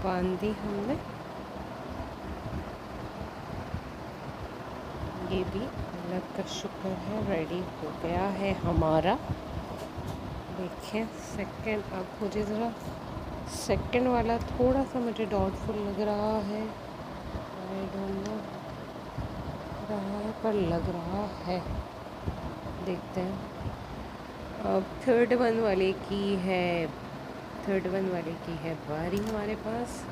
बांध दी हमने। ये भी अल्लाह का शुक्र है रेडी हो गया है हमारा। देखें सेकंड, अब मुझे ज़रा सेकंड वाला थोड़ा सा मुझे डाउटफुल लग रहा है, आई डोंट नो रहा है पर लग रहा है, देखते हैं। अब थर्ड वन वाले की है, थर्ड वन वाले की है बारी हमारे पास।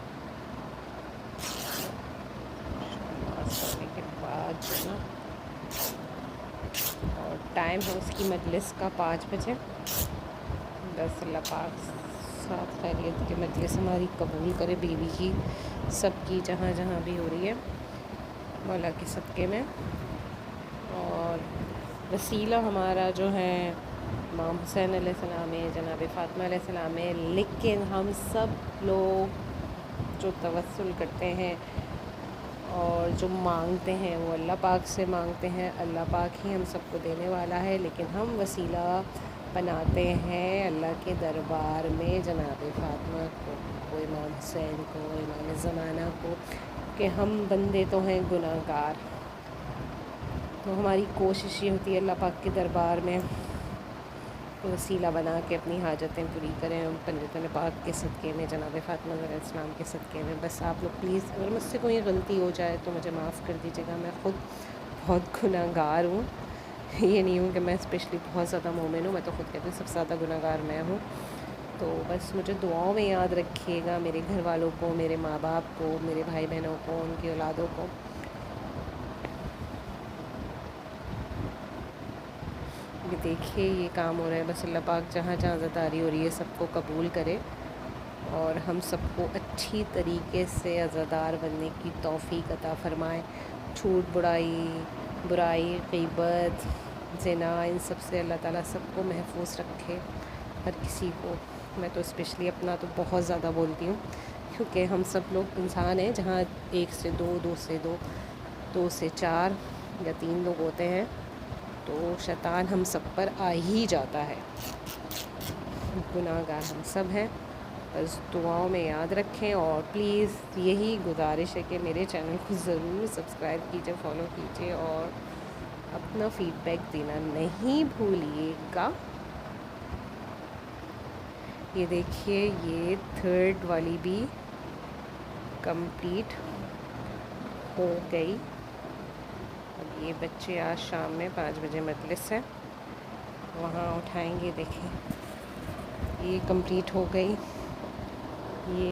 के बाद जो ना, और टाइम है उसकी मजलिस का 5 बजे। बस अल्लाह पाक साथ खैरियत के मजलिस हमारी कबूल करे, बीवी की, सबकी, जहाँ जहाँ भी हो रही है मौला के सदक़े में। और वसीला हमारा जो है इमाम हुसैन अलैहिस्सलाम है, जनाब फ़ातिमा अलैहिस्सलाम है, लेकिन हम सब लोग जो तवस्सुल करते हैं और जो मांगते हैं वो अल्लाह पाक से मांगते हैं। अल्लाह पाक ही हम सबको देने वाला है, लेकिन हम वसीला बनाते हैं अल्लाह के दरबार में जनाब फ़ातिमा को, इमाम हुसैन को, इमाम ज़माना को, कि हम बंदे तो हैं गुनाहगार। तो हमारी कोशिश ये होती है अल्लाह पाक के दरबार में वसीला बना के अपनी हाजतें पूरी करें पंजतन पाक के सदक़े में, जनाब फ़ातिमा अलैहिस्सलाम के सदक़े में। बस आप लोग प्लीज़, अगर मुझसे कोई गलती हो जाए तो मुझे माफ़ कर दीजिएगा। मैं ख़ुद बहुत गुनाहगार हूँ, ये नहीं हूँ कि मैं स्पेशली बहुत ज़्यादा मोमिन हूँ, मैं तो ख़ुद कहती हूँ सबसे ज़्यादा गुनाहगार मैं हूँ। तो बस मुझे दुआओं में याद रखिएगा, मेरे घर वालों को, मेरे माँ बाप को, मेरे भाई बहनों को, उनकी औलादों को। ये देखिए ये काम हो रहा है, बस अल्लाह पाक जहाँ जहाँ ज़ादारी हो रही है सबको कबूल करे और हम सबको अच्छी तरीके से अज़ादार बनने की तौफ़ीक अता फ़रमाए। झूठ, बुराई, ग़ीबत, ज़िना, इन सब से अल्लाह ताला सबको महफूज रखे, हर किसी को। मैं तो स्पेशली अपना तो बहुत ज़्यादा बोलती हूँ, क्योंकि हम सब लोग इंसान हैं, जहाँ 1 से 2, 2 से 2, 2 से 4 या 3 लोग होते हैं, तो शैतान हम सब पर आ ही जाता है। गुनाहगार हम सब हैं, बस दुआओं में याद रखें। और प्लीज़ यही गुजारिश है कि मेरे चैनल को ज़रूर सब्सक्राइब कीजिए, फॉलो कीजिए और अपना फ़ीडबैक देना नहीं भूलिएगा। ये देखिए ये थर्ड वाली भी कंप्लीट हो गई। अब ये बच्चे आज शाम में 5 बजे मजलिस है, वहाँ उठाएंगे। देखें ये कंप्लीट हो गई।